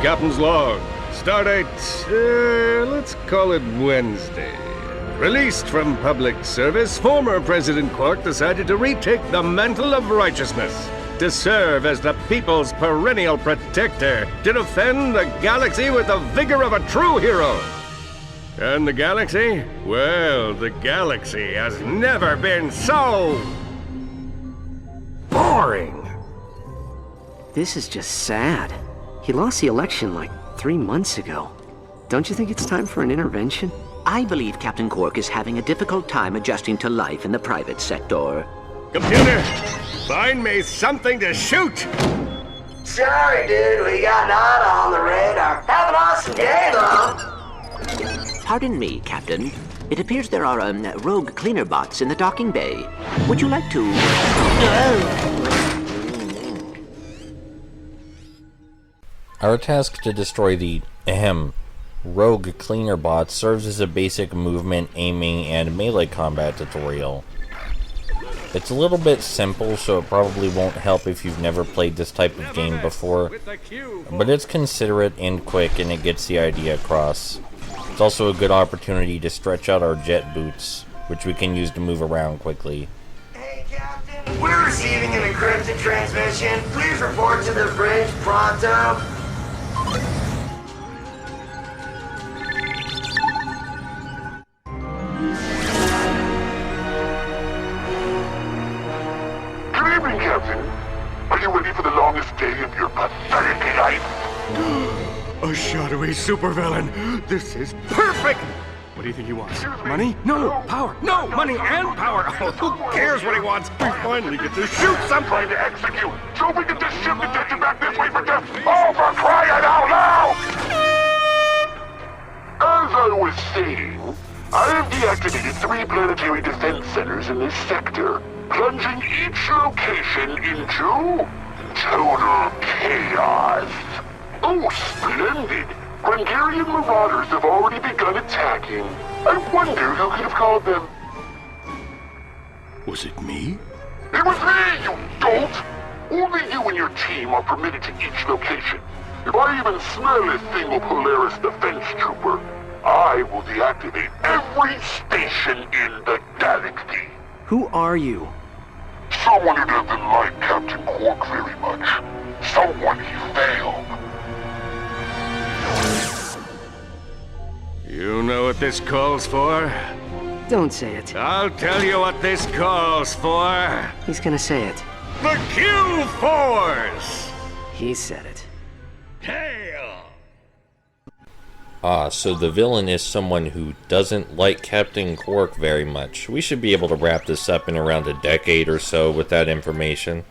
Captain's log. Stardate, let's call it Wednesday. Released from public service, former President Quark decided to retake the mantle of righteousness, to serve as the people's perennial protector, to defend the galaxy with the vigor of a true hero. And the galaxy? Well, the galaxy has never been so boring. This is just sad. He lost the election like 3 months ago. Don't you think it's time for an intervention? I believe Captain Quark is having a difficult time adjusting to life in the private sector. Computer, find me something to shoot! Sorry, dude, we got nada on the radar. Have an awesome day, though. Pardon me, Captain. It appears there are rogue cleaner bots in the docking bay. Would you like to... Our task to destroy the, rogue cleaner bots serves as a basic movement, aiming, and melee combat tutorial. It's a little bit simple, so it probably won't help if you've never played this type of game before, but it's considerate and quick, and it gets the idea across. It's also a good opportunity to stretch out our jet boots, which we can use to move around quickly. Hey, Captain. We're receiving an encrypted transmission. Please report to the bridge pronto. Good evening, Captain. Are you ready for the longest day of your pathetic life? A shadowy supervillain. This is perfect! What do you think he wants? Money? No! Power! No! Money and power! Oh, who cares what he wants? We finally get to shoot something! Trying to execute, so we can just ship the detention back this way for death. Oh, for crying out loud! As I was saying, I have deactivated 3 planetary defense centers in this sector, plunging each location into total chaos. Oh, splendid! Grungarian marauders have already begun attacking. I wonder who could have called them. Was it me? It was me, you dolt! Only you and your team are permitted to each location. If I even smell a single Polaris defense trooper, I will deactivate every station in the galaxy. Who are you? Someone who doesn't like Captain Quark very much. Someone he failed. You know what this calls for? Don't say it. I'll tell you what this calls for. He's gonna say it. The Q-Force! He said it. Hail! Ah, so the villain is someone who doesn't like Captain Quark very much. We should be able to wrap this up in around a decade or so with that information.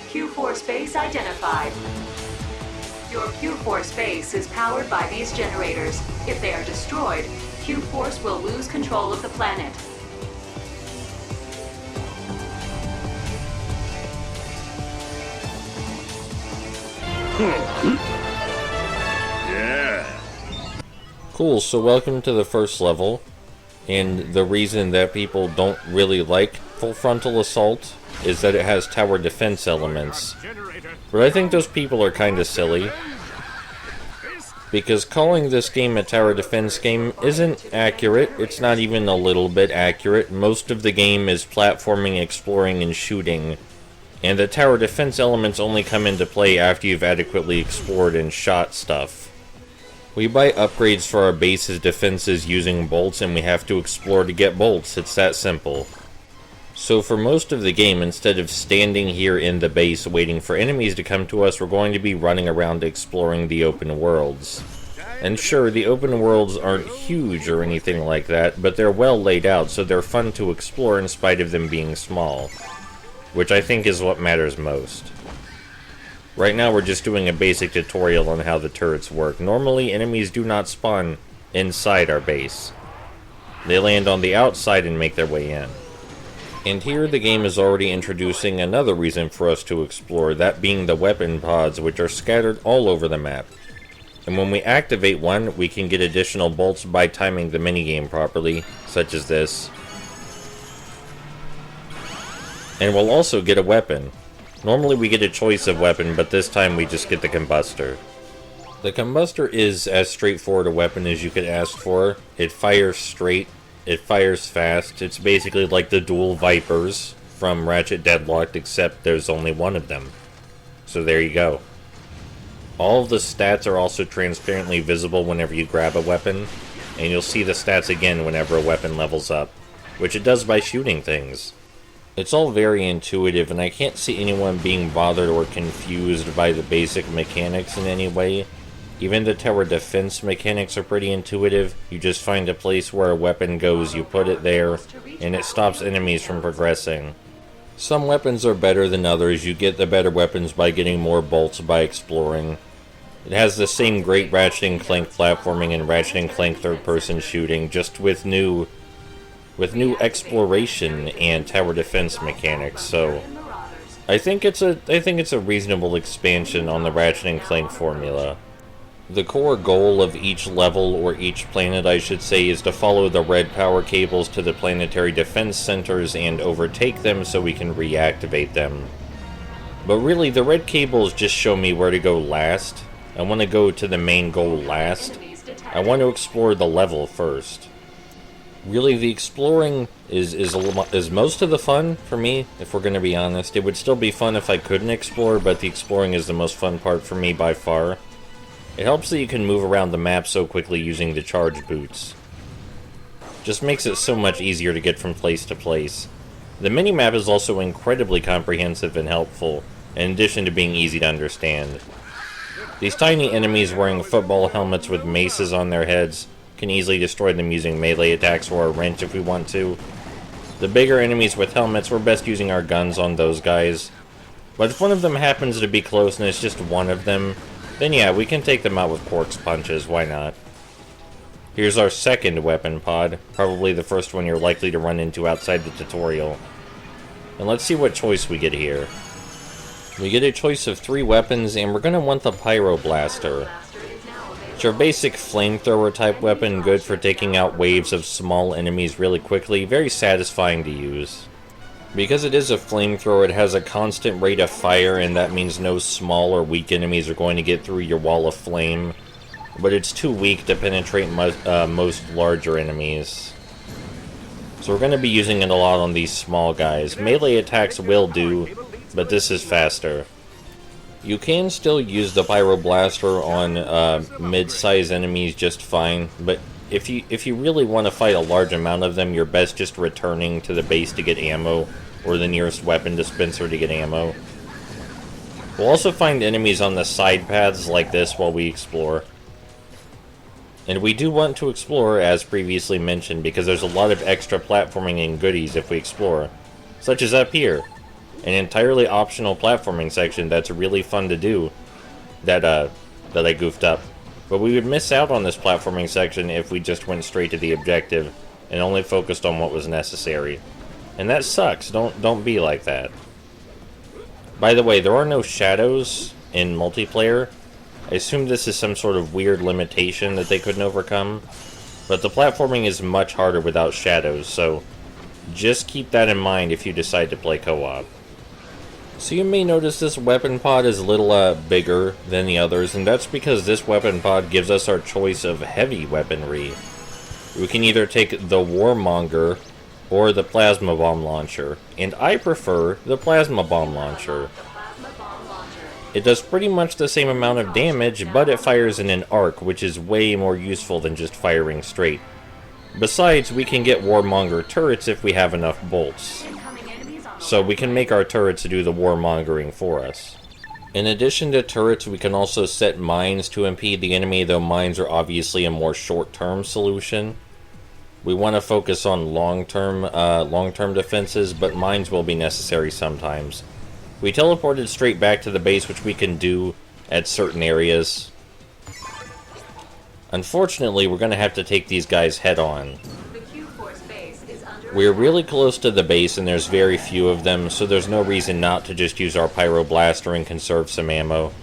Q-Force base identified. Your Q-Force base is powered by these generators. If they are destroyed, Q-Force will lose control of the planet. Yeah. Cool, so welcome to the first level. And the reason that people don't really like Full Frontal Assault is that it has tower defense elements. But I think those people are kinda silly, because calling this game a tower defense game isn't accurate. It's not even a little bit accurate. Most of the game is platforming, exploring, and shooting, and the tower defense elements only come into play after you've adequately explored and shot stuff. We buy upgrades for our base's defenses using bolts, and we have to explore to get bolts. It's that simple. So for most of the game, instead of standing here in the base waiting for enemies to come to us, we're going to be running around exploring the open worlds. And sure, the open worlds aren't huge or anything like that, but they're well laid out, so they're fun to explore in spite of them being small. Which I think is what matters most. Right now we're just doing a basic tutorial on how the turrets work. Normally, enemies do not spawn inside our base. They land on the outside and make their way in. And here the game is already introducing another reason for us to explore, that being the weapon pods, which are scattered all over the map. And when we activate one, we can get additional bolts by timing the minigame properly, such as this. And we'll also get a weapon. Normally we get a choice of weapon, but this time we just get the combustor. The combustor is as straightforward a weapon as you could ask for. It fires straight, it fires fast. It's basically like the dual Vipers from Ratchet Deadlocked, except there's only one of them. So there you go. All of the stats are also transparently visible whenever you grab a weapon, and you'll see the stats again whenever a weapon levels up, which it does by shooting things. It's all very intuitive, and I can't see anyone being bothered or confused by the basic mechanics in any way. Even the tower defense mechanics are pretty intuitive. You just find a place where a weapon goes, you put it there, and it stops enemies from progressing. Some weapons are better than others. You get the better weapons by getting more bolts by exploring. It has the same great Ratchet Clank platforming and Ratchet Clank third-person shooting, just with new exploration and tower defense mechanics. So I think it's a reasonable expansion on the Ratchet Clank formula. The core goal of each level, or each planet I should say, is to follow the red power cables to the planetary defense centers and overtake them so we can reactivate them. But really, the red cables just show me where to go last. I want to go to the main goal last. I want to explore the level first. Really, the exploring is most of the fun for me, if we're going to be honest. It would still be fun if I couldn't explore, but the exploring is the most fun part for me by far. It helps that you can move around the map so quickly using the charge boots. Just makes it so much easier to get from place to place. The minimap is also incredibly comprehensive and helpful, in addition to being easy to understand. These tiny enemies wearing football helmets with maces on their heads can easily destroy them using melee attacks or a wrench if we want to. The bigger enemies with helmets, we're best using our guns on those guys. But if one of them happens to be close and it's just one of them, then yeah, we can take them out with corpse punches, why not? Here's our second weapon pod, probably the first one you're likely to run into outside the tutorial. And let's see what choice we get here. We get a choice of 3 weapons, and we're going to want the Pyro Blaster. It's your basic flamethrower type weapon, good for taking out waves of small enemies really quickly, very satisfying to use. Because it is a flamethrower, it has a constant rate of fire, and that means no small or weak enemies are going to get through your wall of flame. But it's too weak to penetrate most larger enemies. So we're going to be using it a lot on these small guys. Melee attacks will do, but this is faster. You can still use the Pyro Blaster on mid-size enemies just fine, but if you really want to fight a large amount of them, you're best just returning to the base to get ammo, or the nearest weapon dispenser to get ammo. We'll also find enemies on the side paths like this while we explore. And we do want to explore, as previously mentioned, because there's a lot of extra platforming and goodies if we explore. Such as up here. An entirely optional platforming section that's really fun to do, that I goofed up. But we would miss out on this platforming section if we just went straight to the objective and only focused on what was necessary. And that sucks. Don't be like that. By the way, there are no shadows in multiplayer. I assume this is some sort of weird limitation that they couldn't overcome. But the platforming is much harder without shadows, so just keep that in mind if you decide to play co-op. So you may notice this weapon pod is a little bigger than the others, and that's because this weapon pod gives us our choice of heavy weaponry. We can either take the Warmonger or the Plasma Bomb Launcher, and I prefer the Plasma Bomb Launcher. It does pretty much the same amount of damage, but it fires in an arc, which is way more useful than just firing straight. Besides, we can get Warmonger turrets if we have enough bolts. So we can make our turrets do the warmongering for us. In addition to turrets, we can also set mines to impede the enemy, though mines are obviously a more short-term solution. We want to focus on long-term defenses, but mines will be necessary sometimes. We teleported straight back to the base, which we can do at certain areas. Unfortunately, we're going to have to take these guys head-on. We're really close to the base, and there's very few of them, so there's no reason not to just use our Pyroblaster and conserve some ammo.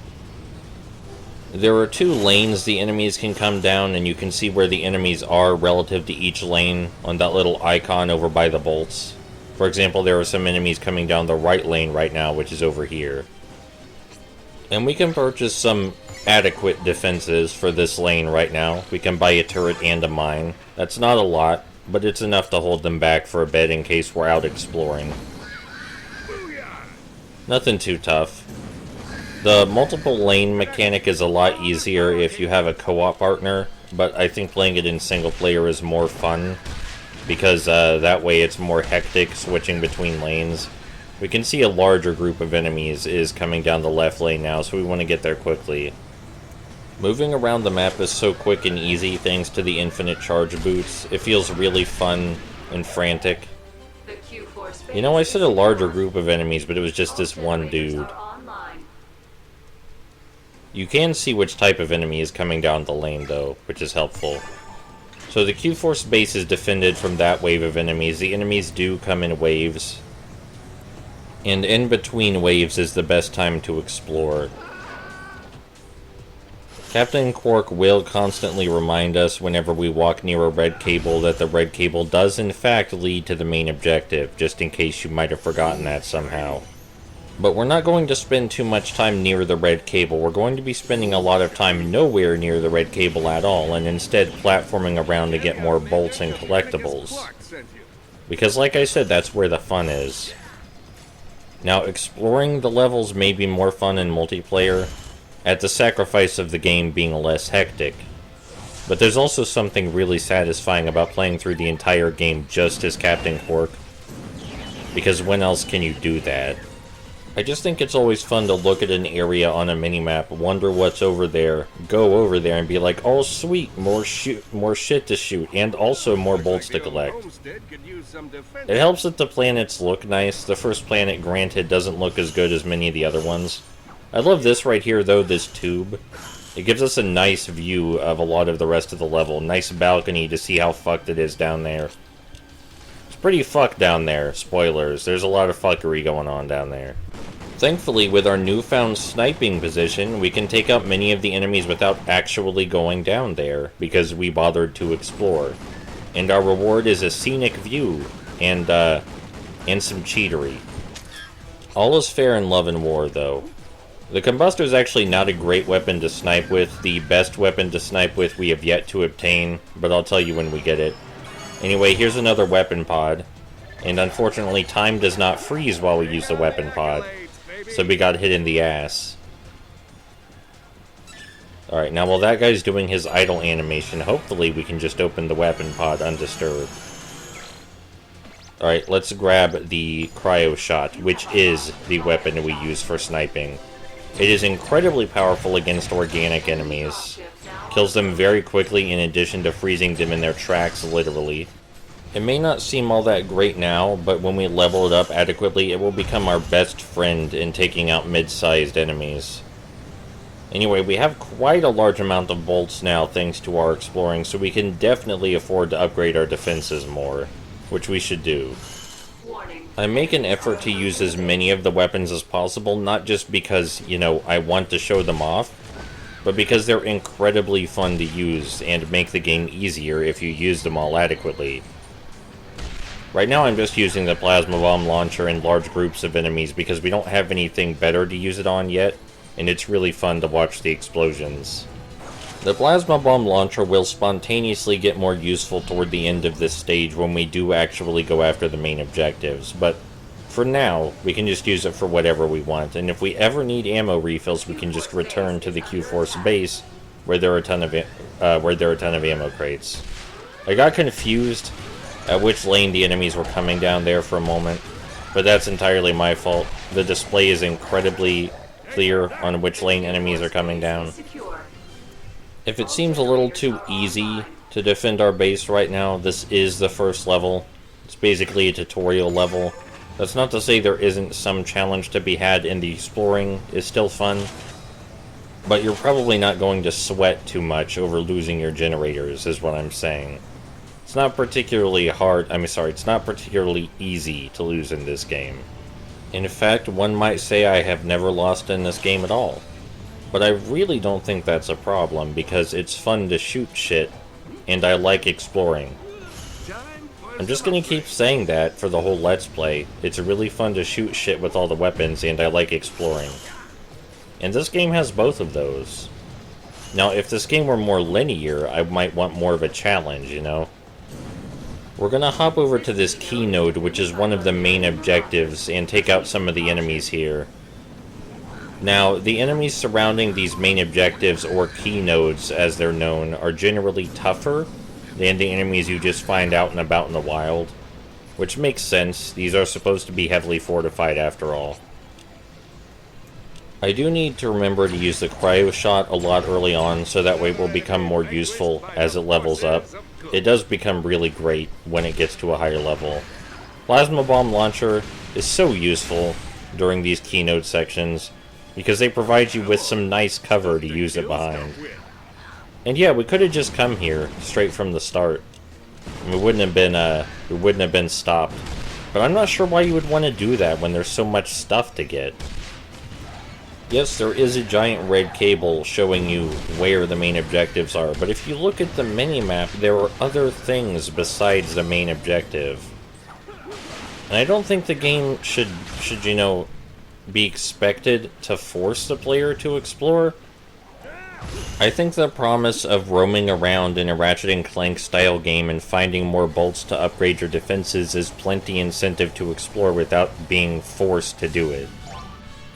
There are 2 lanes the enemies can come down, and you can see where the enemies are relative to each lane on that little icon over by the bolts. For example, there are some enemies coming down the right lane right now, which is over here. And we can purchase some adequate defenses for this lane right now. We can buy a turret and a mine. That's not a lot, but it's enough to hold them back for a bit in case we're out exploring. Nothing too tough. The multiple lane mechanic is a lot easier if you have a co-op partner, but I think playing it in single player is more fun, because that way it's more hectic switching between lanes. We can see a larger group of enemies is coming down the left lane now, so we want to get there quickly. Moving around the map is so quick and easy thanks to the infinite charge boots. It feels really fun and frantic. You know, I said a larger group of enemies, but it was just this one dude. You can see which type of enemy is coming down the lane, though, which is helpful. So the Q-Force base is defended from that wave of enemies. The enemies do come in waves. And in between waves is the best time to explore. Captain Quark will constantly remind us whenever we walk near a red cable that the red cable does in fact lead to the main objective, just in case you might have forgotten that somehow. But we're not going to spend too much time near the red cable. We're going to be spending a lot of time nowhere near the red cable at all, and instead platforming around to get more bolts and collectibles. Because like I said, that's where the fun is. Now, exploring the levels may be more fun in multiplayer, at the sacrifice of the game being less hectic. But there's also something really satisfying about playing through the entire game just as Captain Quark. Because when else can you do that? I just think it's always fun to look at an area on a minimap, wonder what's over there, go over there and be like, oh sweet, more shit to shoot, and also more bolts to collect. It helps that the planets look nice. The first planet, granted, doesn't look as good as many of the other ones. I love this right here, though, this tube. It gives us a nice view of a lot of the rest of the level. Nice balcony to see how fucked it is down there. It's pretty fucked down there. Spoilers. There's a lot of fuckery going on down there. Thankfully, with our newfound sniping position, we can take out many of the enemies without actually going down there, because we bothered to explore. And our reward is a scenic view, and some cheatery. All is fair in love and war, though. The Combustor is actually not a great weapon to snipe with. The best weapon to snipe with we have yet to obtain, but I'll tell you when we get it. Anyway, here's another weapon pod. And unfortunately, time does not freeze while we use the weapon pod. So we got hit in the ass. Alright, now while that guy's doing his idle animation, hopefully we can just open the weapon pod undisturbed. Alright, let's grab the cryo shot, which is the weapon we use for sniping. It is incredibly powerful against organic enemies. Kills them very quickly in addition to freezing them in their tracks, literally. It may not seem all that great now, but when we level it up adequately, it will become our best friend in taking out mid-sized enemies. Anyway, we have quite a large amount of bolts now thanks to our exploring, so we can definitely afford to upgrade our defenses more, which we should do. I make an effort to use as many of the weapons as possible, not just because, you know, I want to show them off, but because they're incredibly fun to use and make the game easier if you use them all adequately. Right now I'm just using the plasma bomb launcher in large groups of enemies because we don't have anything better to use it on yet, and it's really fun to watch the explosions. The plasma bomb launcher will spontaneously get more useful toward the end of this stage when we do actually go after the main objectives, but for now, we can just use it for whatever we want, and if we ever need ammo refills, we can just return to the Q-Force base, where there are a ton of ammo crates. I got confused at which lane the enemies were coming down there for a moment, but that's entirely my fault. The display is incredibly clear on which lane enemies are coming down. If it seems a little too easy to defend our base right now, this is the first level. It's basically a tutorial level. That's not to say there isn't some challenge to be had, and the exploring is still fun, but you're probably not going to sweat too much over losing your generators, is what I'm saying. It's not particularly it's not particularly easy to lose in this game. In fact, one might say I have never lost in this game at all. But I really don't think that's a problem, because it's fun to shoot shit, and I like exploring. I'm just gonna keep saying that for the whole Let's Play. It's really fun to shoot shit with all the weapons, and I like exploring. And this game has both of those. Now, if this game were more linear, I might want more of a challenge, you know? We're gonna hop over to this key node, which is one of the main objectives, and take out some of the enemies here. Now, the enemies surrounding these main objectives, or key nodes as they're known, are generally tougher than the enemies you just find out and about in the wild. Which makes sense, these are supposed to be heavily fortified after all. I do need to remember to use the cryo shot a lot early on, so that way it will become more useful as it levels up. It does become really great when it gets to a higher level. Plasma bomb launcher is so useful during these keynote sections, because they provide you with some nice cover to use it behind. And yeah, we could have just come here straight from the start. We wouldn't have been stopped. But I'm not sure why you would want to do that when there's so much stuff to get. Yes, there is a giant red cable showing you where the main objectives are, but if you look at the minimap, there are other things besides the main objective. And I don't think the game should you know, be expected to force the player to explore. I think the promise of roaming around in a Ratchet & Clank style game and finding more bolts to upgrade your defenses is plenty incentive to explore without being forced to do it.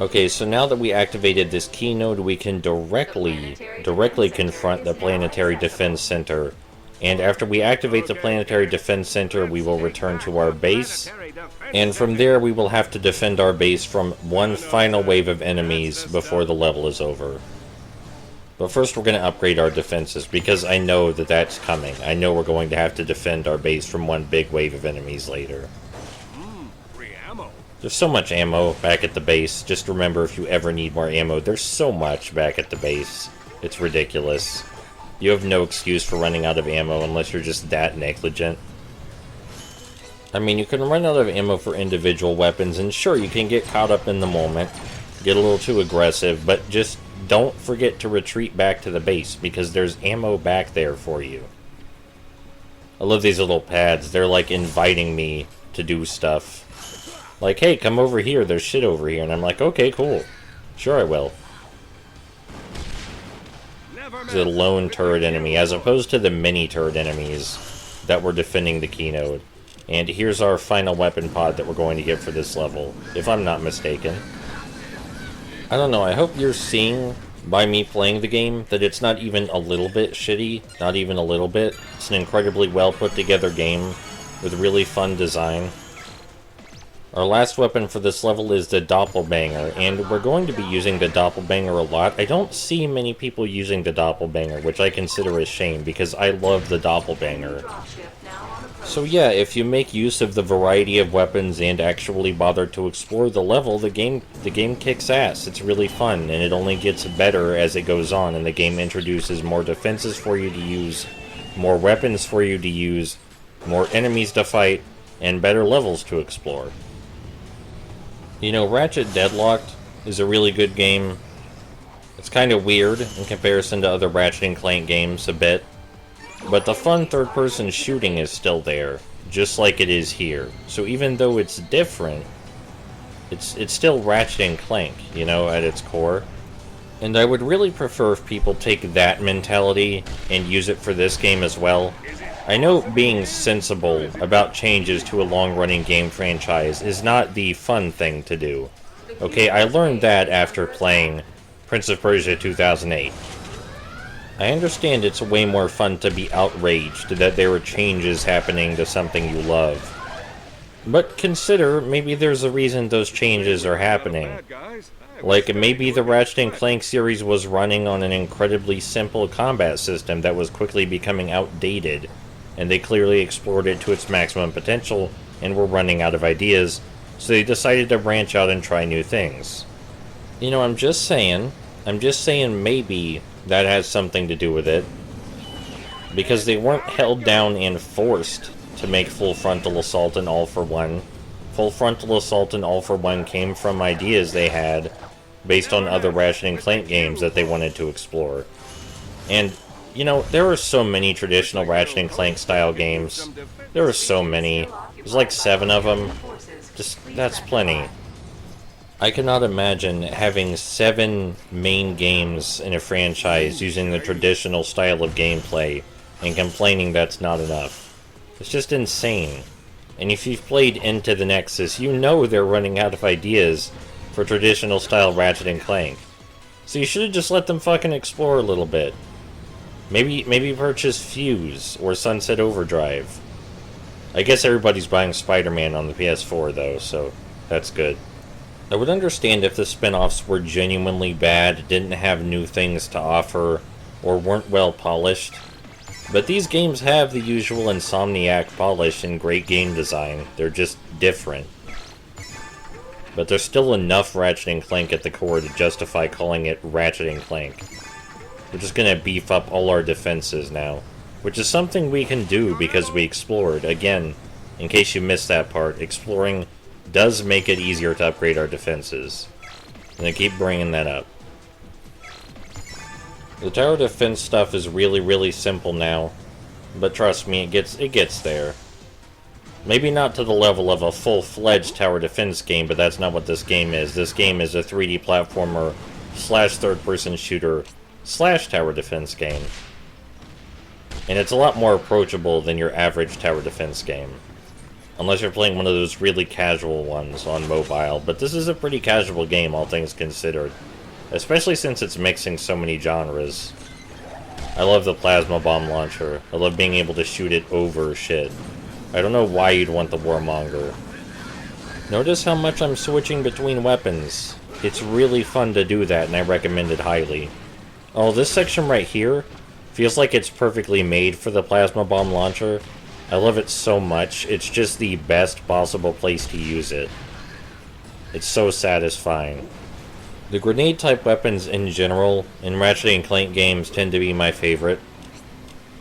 Okay, so now that we activated this key node, we can directly confront the Planetary Defense Center. And after we activate the Planetary Defense Center, we will return to our base. And from there, we will have to defend our base from one final wave of enemies before the level is over. But first, we're going to upgrade our defenses, because I know that that's coming. I know we're going to have to defend our base from one big wave of enemies later. There's so much ammo back at the base. Just remember, if you ever need more ammo, there's so much back at the base. It's ridiculous. You have no excuse for running out of ammo unless you're just that negligent. I mean, you can run out of ammo for individual weapons, and sure, you can get caught up in the moment, get a little too aggressive, but just don't forget to retreat back to the base, because there's ammo back there for you. I love these little pads. They're like inviting me to do stuff. Like, hey, come over here, there's shit over here. And I'm like, okay, cool. Sure I will. It's a lone turret enemy, as opposed to the mini turret enemies that were defending the key node. And here's our final weapon pod that we're going to get for this level, if I'm not mistaken. I don't know, I hope you're seeing, by me playing the game, that it's not even a little bit shitty. Not even a little bit. It's an incredibly well put together game with really fun design. Our last weapon for this level is the Doppelbanger, and we're going to be using the Doppelbanger a lot. I don't see many people using the Doppelbanger, which I consider a shame, because I love the Doppelbanger. So yeah, if you make use of the variety of weapons and actually bother to explore the level, the game kicks ass. It's really fun, and it only gets better as it goes on, and the game introduces more defenses for you to use, more weapons for you to use, more enemies to fight, and better levels to explore. You know, Ratchet Deadlocked is a really good game. It's kind of weird in comparison to other Ratchet & Clank games a bit, but the fun third-person shooting is still there, just like it is here. So even though it's different, it's still Ratchet & Clank, you know, at its core. And I would really prefer if people take that mentality and use it for this game as well. I know being sensible about changes to a long-running game franchise is not the fun thing to do. Okay, I learned that after playing Prince of Persia 2008. I understand it's way more fun to be outraged that there are changes happening to something you love. But consider, maybe there's a reason those changes are happening. Like, maybe the Ratchet & Clank series was running on an incredibly simple combat system that was quickly becoming outdated, and they clearly explored it to its maximum potential and were running out of ideas, so they decided to branch out and try new things. You know, I'm just saying maybe that has something to do with it, because they weren't held down and forced to make Full Frontal Assault and All for One. Full Frontal Assault and All for One came from ideas they had based on other Ratchet & Clank games that they wanted to explore. And, you know, there are so many traditional Ratchet & Clank style games. There are so many. There's like 7 of them. That's plenty. I cannot imagine having 7 main games in a franchise using the traditional style of gameplay and complaining that's not enough. It's just insane. And if you've played Into the Nexus, you know they're running out of ideas for traditional style Ratchet & Clank. So you should have just let them fucking explore a little bit. Maybe purchase Fuse or Sunset Overdrive. I guess everybody's buying Spider-Man on the PS4 though, so that's good. I would understand if the spin-offs were genuinely bad, didn't have new things to offer, or weren't well polished. But these games have the usual Insomniac polish and great game design. They're just different. But there's still enough Ratchet & Clank at the core to justify calling it Ratchet & Clank. We're just gonna beef up all our defenses now. Which is something we can do because we explored. Again, in case you missed that part, exploring does make it easier to upgrade our defenses. I'm gonna keep bringing that up. The tower defense stuff is really simple now, but trust me, it gets there. Maybe not to the level of a full-fledged tower defense game, but that's not what this game is. This game is a 3D platformer / third-person shooter / tower defense game. And it's a lot more approachable than your average tower defense game. Unless you're playing one of those really casual ones on mobile, but this is a pretty casual game, all things considered. Especially since it's mixing so many genres. I love the plasma bomb launcher. I love being able to shoot it over shit. I don't know why you'd want the Warmonger. Notice how much I'm switching between weapons. It's really fun to do that, and I recommend it highly. Oh, this section right here feels like it's perfectly made for the plasma bomb launcher. I love it so much. It's just the best possible place to use it. It's so satisfying. The grenade-type weapons in general in Ratchet & Clank games tend to be my favorite,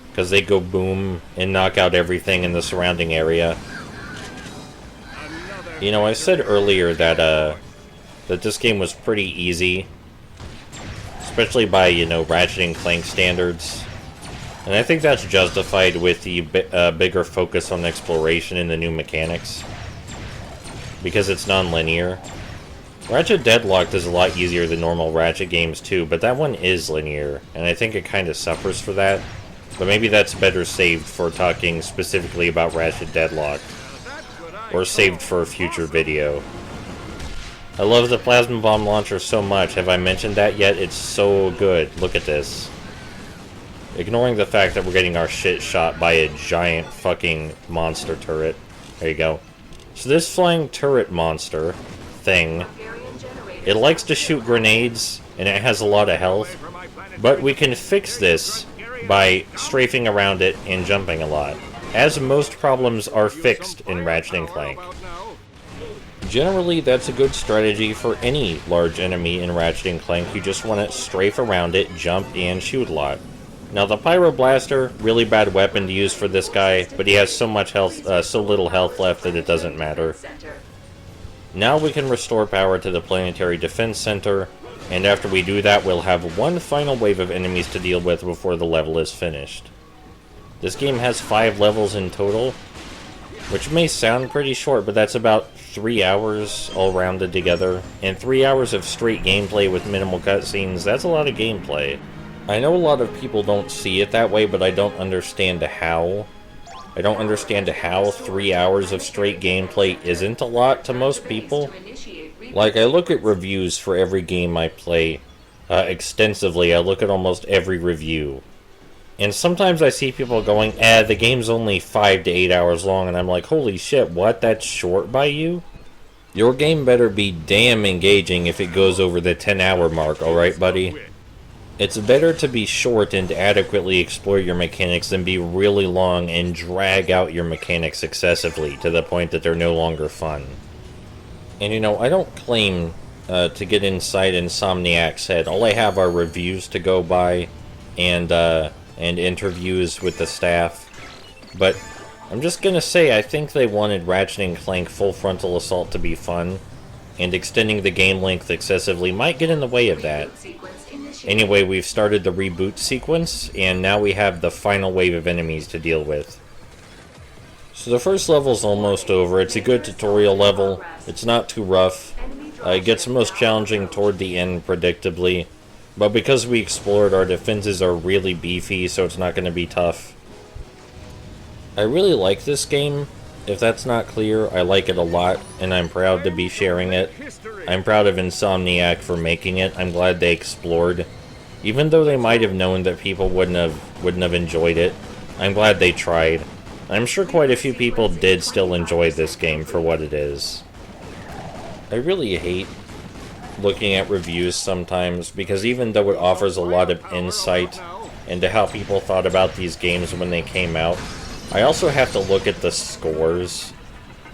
because they go boom and knock out everything in the surrounding area. You know, I said earlier that this game was pretty easy, especially by, you know, Ratchet & Clank standards. And I think that's justified with the bigger focus on exploration and the new mechanics, because it's non-linear. Ratchet Deadlocked is a lot easier than normal Ratchet games too, but that one is linear, and I think it kind of suffers for that. But maybe that's better saved for talking specifically about Ratchet Deadlocked, or saved for a future video. I love the plasma bomb launcher so much. Have I mentioned that yet? It's so good. Look at this. Ignoring the fact that we're getting our shit shot by a giant fucking monster turret. There you go. So this flying turret monster thing, it likes to shoot grenades, and it has a lot of health, but we can fix this by strafing around it and jumping a lot, as most problems are fixed in Ratchet & Clank. Generally, that's a good strategy for any large enemy in Ratchet & Clank. You just want to strafe around it, jump, and shoot a lot. Now, the Pyroblaster, really bad weapon to use for this guy, but he has so much health, so little health left that it doesn't matter. Now we can restore power to the Planetary Defense Center, and after we do that, we'll have one final wave of enemies to deal with before the level is finished. This game has 5 levels in total, which may sound pretty short, but that's about 3 hours all rounded together, and 3 hours of straight gameplay with minimal cutscenes. That's a lot of gameplay. I know a lot of people don't see it that way, but I don't understand how. I don't understand how 3 hours of straight gameplay isn't a lot to most people. Like, I look at reviews for every game I play extensively. I look at almost every review. And sometimes I see people going, the game's only 5 to 8 hours long, and I'm like, holy shit, what? That's short by you? Your game better be damn engaging if it goes over the 10-hour mark, alright, buddy? It's better to be short and adequately explore your mechanics than be really long and drag out your mechanics excessively to the point that they're no longer fun. And you know, I don't claim to get inside Insomniac's head. All I have are reviews to go by and interviews with the staff. But I'm just gonna say, I think they wanted Ratchet & Clank Full Frontal Assault to be fun, and extending the game length excessively might get in the way of that. Anyway, we've started the reboot sequence, and now we have the final wave of enemies to deal with. So the first level's almost over. It's a good tutorial level. It's not too rough. It gets most challenging toward the end, predictably. But because we explored, our defenses are really beefy, so it's not going to be tough. I really like this game. If that's not clear, I like it a lot, and I'm proud to be sharing it. I'm proud of Insomniac for making it. I'm glad they explored. Even though they might have known that people wouldn't have enjoyed it, I'm glad they tried. I'm sure quite a few people did still enjoy this game for what it is. I really hate looking at reviews sometimes, because even though it offers a lot of insight into how people thought about these games when they came out, I also have to look at the scores,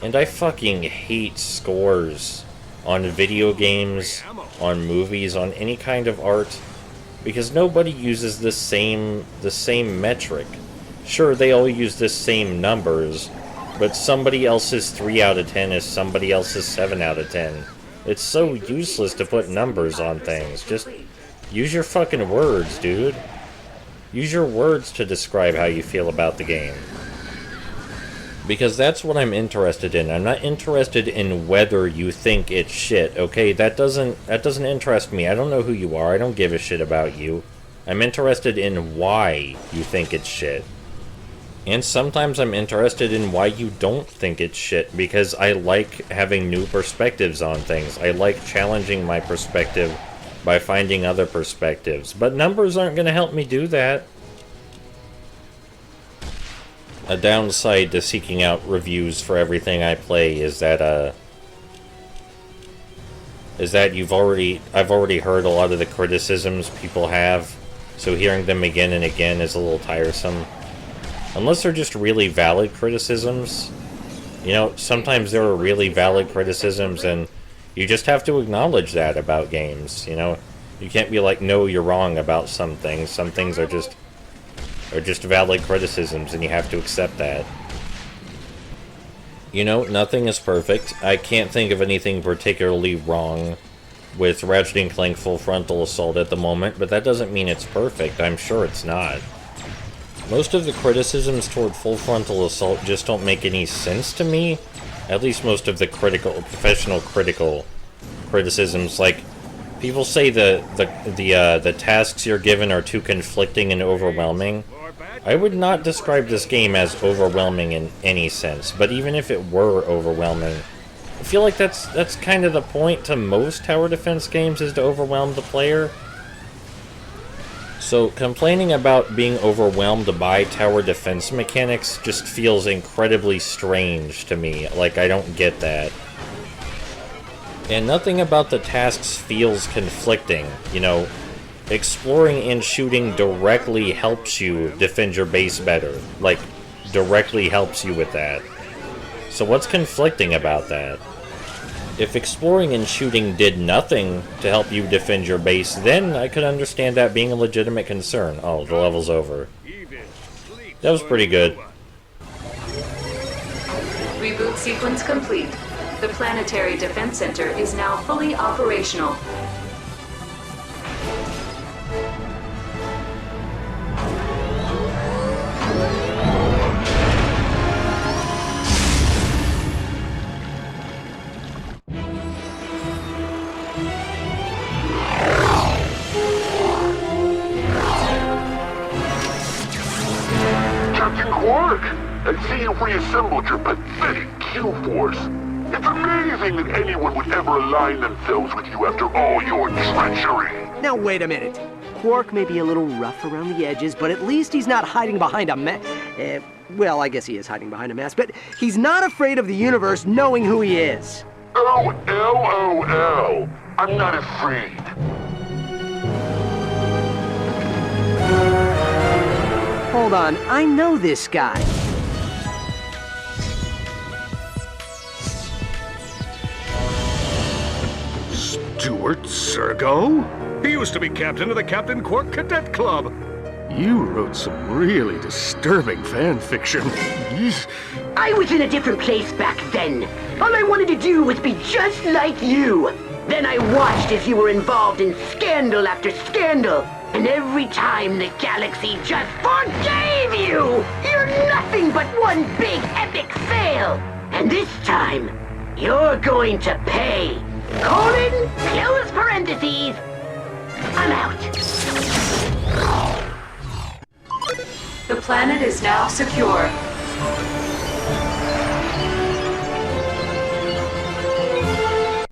and I fucking hate scores on video games, on movies, on any kind of art, because nobody uses the same metric. Sure, they all use the same numbers, but somebody else's 3 out of 10 is somebody else's 7 out of 10. It's so useless to put numbers on things. Just use your fucking words, dude. Use your words to describe how you feel about the game. Because that's what I'm interested in. I'm not interested in whether you think it's shit, okay? That doesn't interest me. I don't know who you are. I don't give a shit about you. I'm interested in why you think it's shit. And sometimes I'm interested in why you don't think it's shit, because I like having new perspectives on things. I like challenging my perspective by finding other perspectives. But numbers aren't going to help me do that. A downside to seeking out reviews for everything I play is that I've already heard a lot of the criticisms people have, so hearing them again and again is a little tiresome. Unless they're just really valid criticisms. You know, sometimes there are really valid criticisms, and you just have to acknowledge that about games, you know? You can't be like, no, you're wrong about some things. Some things are just valid criticisms, and you have to accept that. You know, nothing is perfect. I can't think of anything particularly wrong with Ratchet & Clank Full Frontal Assault at the moment, but that doesn't mean it's perfect. I'm sure it's not. Most of the criticisms toward Full Frontal Assault just don't make any sense to me. At least most of the professional critical criticisms. Like, people say the tasks you're given are too conflicting and overwhelming. I would not describe this game as overwhelming in any sense, but even if it were overwhelming, I feel like that's kind of the point to most tower defense games, is to overwhelm the player. So complaining about being overwhelmed by tower defense mechanics just feels incredibly strange to me. Like, I don't get that. And nothing about the tasks feels conflicting, you know. Exploring and shooting directly helps you defend your base better. Like, directly helps you with that. So what's conflicting about that? If exploring and shooting did nothing to help you defend your base, then I could understand that being a legitimate concern. Oh, the level's over. That was pretty good. Reboot sequence complete. The Planetary Defense Center is now fully operational. Captain Quark, I see reassembled your pathetic Q-Force. It's amazing that anyone would ever align themselves with you after all your treachery. Now wait a minute. Quark may be a little rough around the edges, but at least he's not hiding behind a mask. Well, I guess he is hiding behind a mask, but he's not afraid of the universe knowing who he is. Oh, LOL. I'm not afraid. Hold on, I know this guy. Stuart Sergo? He used to be captain of the Captain Quark Cadet Club. You wrote some really disturbing fan fiction. I was in a different place back then. All I wanted to do was be just like you. Then I watched as you were involved in scandal after scandal. And every time the galaxy just forgave you! You're nothing but one big epic fail! And this time, you're going to pay. Colon, close parentheses. I'm out. The planet is now secure.